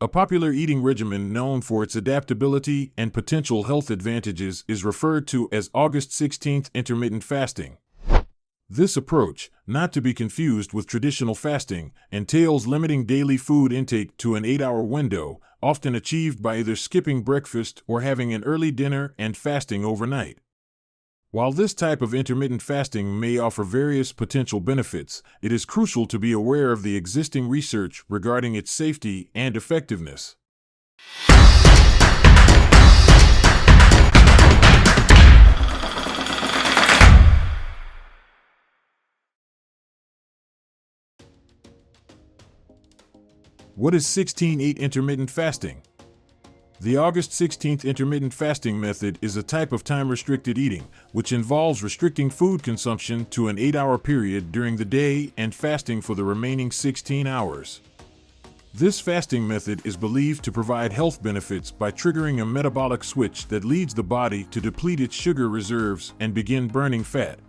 A popular eating regimen known for its adaptability and potential health advantages is referred to as August 16th intermittent fasting. This approach, not to be confused with traditional fasting, entails limiting daily food intake to an 8-hour window, often achieved by either skipping breakfast or having an early dinner and fasting overnight. While this type of intermittent fasting may offer various potential benefits, it is crucial to be aware of the existing research regarding its safety and effectiveness. What is 16-8 intermittent fasting? The August 16th intermittent fasting method is a type of time-restricted eating, which involves restricting food consumption to an 8-hour period during the day and fasting for the remaining 16 hours. This fasting method is believed to provide health benefits by triggering a metabolic switch that leads the body to deplete its sugar reserves and begin burning fat.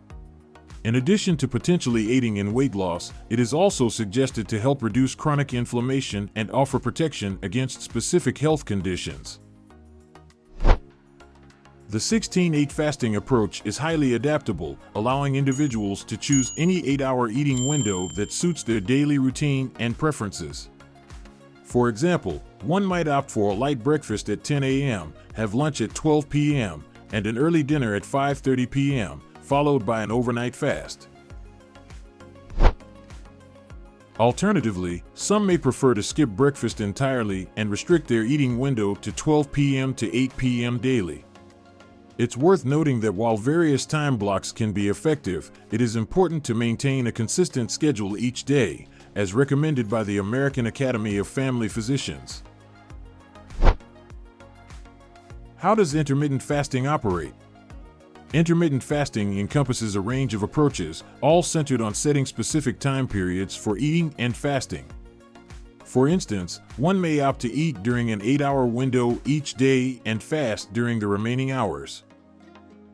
In addition to potentially aiding in weight loss, it is also suggested to help reduce chronic inflammation and offer protection against specific health conditions. The 16-8 fasting approach is highly adaptable, allowing individuals to choose any 8-hour eating window that suits their daily routine and preferences. For example, one might opt for a light breakfast at 10 a.m., have lunch at 12 p.m., and an early dinner at 5:30 p.m., followed by an overnight fast. Alternatively, some may prefer to skip breakfast entirely and restrict their eating window to 12 p.m. to 8 p.m. daily. It's worth noting that while various time blocks can be effective, it is important to maintain a consistent schedule each day, as recommended by the American Academy of Family Physicians. How does intermittent fasting operate? Intermittent fasting encompasses a range of approaches, all centered on setting specific time periods for eating and fasting. For instance, one may opt to eat during an 8-hour window each day and fast during the remaining hours.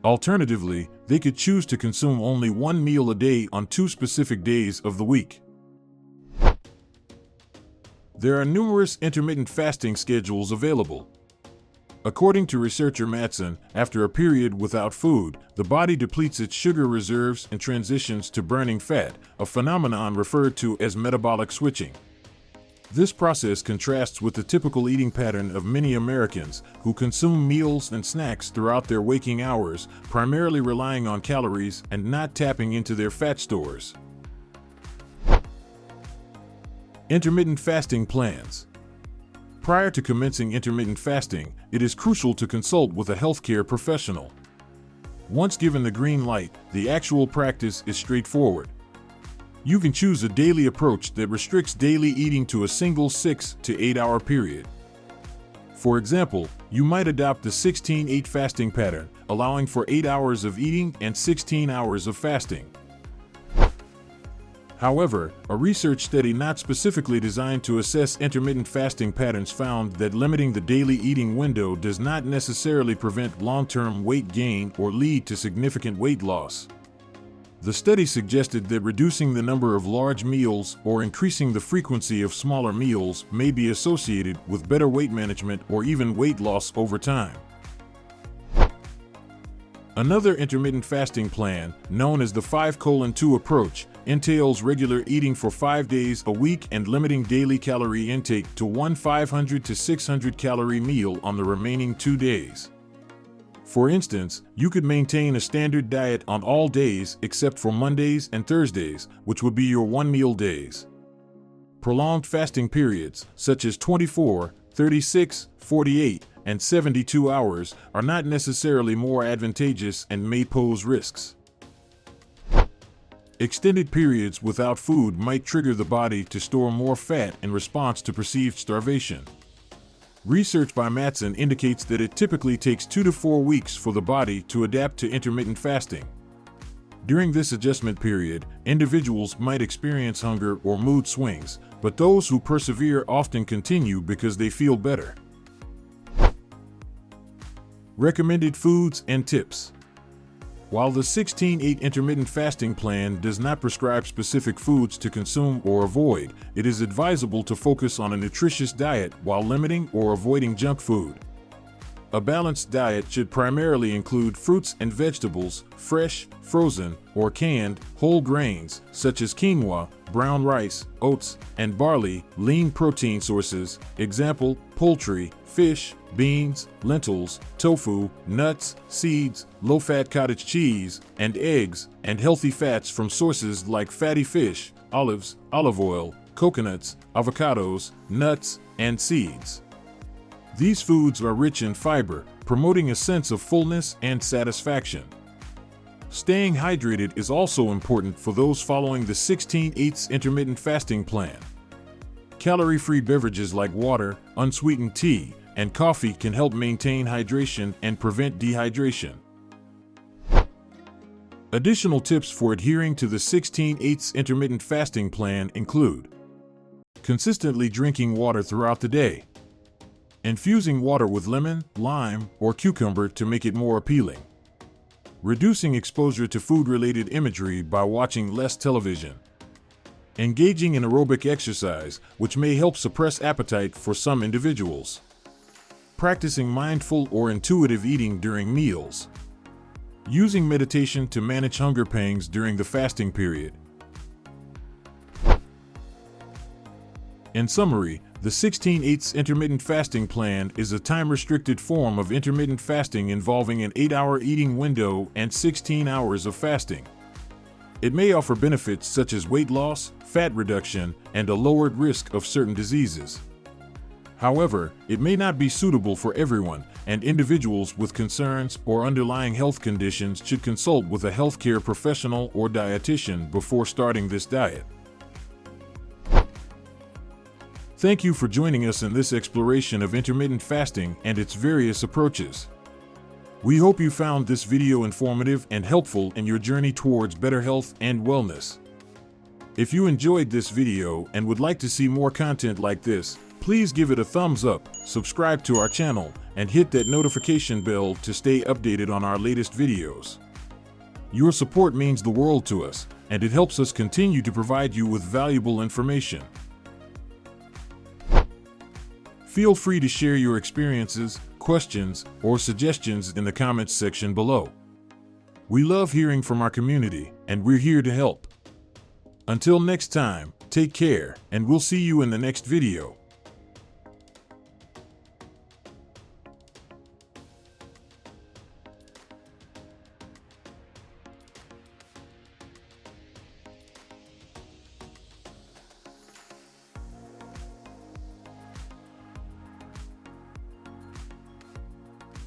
Alternatively, they could choose to consume only one meal a day on 2 specific days of the week. There are numerous intermittent fasting schedules available. According to researcher Matson, after a period without food, the body depletes its sugar reserves and transitions to burning fat, a phenomenon referred to as metabolic switching. This process contrasts with the typical eating pattern of many Americans, who consume meals and snacks throughout their waking hours, primarily relying on calories and not tapping into their fat stores. Intermittent fasting plans. Prior to commencing intermittent fasting, it is crucial to consult with a healthcare professional. Once given the green light, the actual practice is straightforward. You can choose a daily approach that restricts daily eating to a single 6 to 8 hour period. For example, you might adopt the 16-8 fasting pattern, allowing for 8 hours of eating and 16 hours of fasting. However, a research study not specifically designed to assess intermittent fasting patterns found that limiting the daily eating window does not necessarily prevent long-term weight gain or lead to significant weight loss. The study suggested that reducing the number of large meals or increasing the frequency of smaller meals may be associated with better weight management or even weight loss over time. Another intermittent fasting plan, known as the 5:2 approach, entails regular eating for 5 days a week and limiting daily calorie intake to one 500 to 600 calorie meal on the remaining 2 days. For instance, you could maintain a standard diet on all days except for Mondays and Thursdays, which would be your one-meal days. Prolonged fasting periods, such as 24, 36, 48, and 72 hours, are not necessarily more advantageous and may pose risks. Extended periods without food might trigger the body to store more fat in response to perceived starvation. Research by Matson indicates that it typically takes 2 to 4 weeks for the body to adapt to intermittent fasting. During this adjustment period, individuals might experience hunger or mood swings, but those who persevere often continue because they feel better. Recommended foods and tips. While the 16-8 intermittent fasting plan does not prescribe specific foods to consume or avoid, it is advisable to focus on a nutritious diet while limiting or avoiding junk food. A balanced diet should primarily include fruits and vegetables, fresh, frozen, or canned, whole grains, such as quinoa, brown rice, oats, and barley, lean protein sources, example, poultry, fish, beans, lentils, tofu, nuts, seeds, low-fat cottage cheese, and eggs, and healthy fats from sources like fatty fish, olives, olive oil, coconuts, avocados, nuts, and seeds. These foods are rich in fiber, promoting a sense of fullness and satisfaction. Staying hydrated is also important for those following the 16-8 intermittent fasting plan. Calorie-free beverages like water, unsweetened tea, and coffee can help maintain hydration and prevent dehydration. Additional tips for adhering to the 16-8 intermittent fasting plan include consistently drinking water throughout the day, infusing water with lemon, lime, or cucumber to make it more appealing, reducing exposure to food-related imagery by watching less television, engaging in aerobic exercise, which may help suppress appetite for some individuals, practicing mindful or intuitive eating during meals, using meditation to manage hunger pangs during the fasting period. In summary, the 16-8 intermittent fasting plan is a time-restricted form of intermittent fasting involving an 8-hour eating window and 16 hours of fasting. It may offer benefits such as weight loss, fat reduction, and a lowered risk of certain diseases. However, it may not be suitable for everyone, and individuals with concerns or underlying health conditions should consult with a healthcare professional or dietitian before starting this diet. Thank you for joining us in this exploration of intermittent fasting and its various approaches. We hope you found this video informative and helpful in your journey towards better health and wellness. If you enjoyed this video and would like to see more content like this, please give it a thumbs up, subscribe to our channel, and hit that notification bell to stay updated on our latest videos. Your support means the world to us, and it helps us continue to provide you with valuable information. Feel free to share your experiences, questions, or suggestions in the comments section below. We love hearing from our community, and we're here to help. Until next time, take care, and we'll see you in the next video.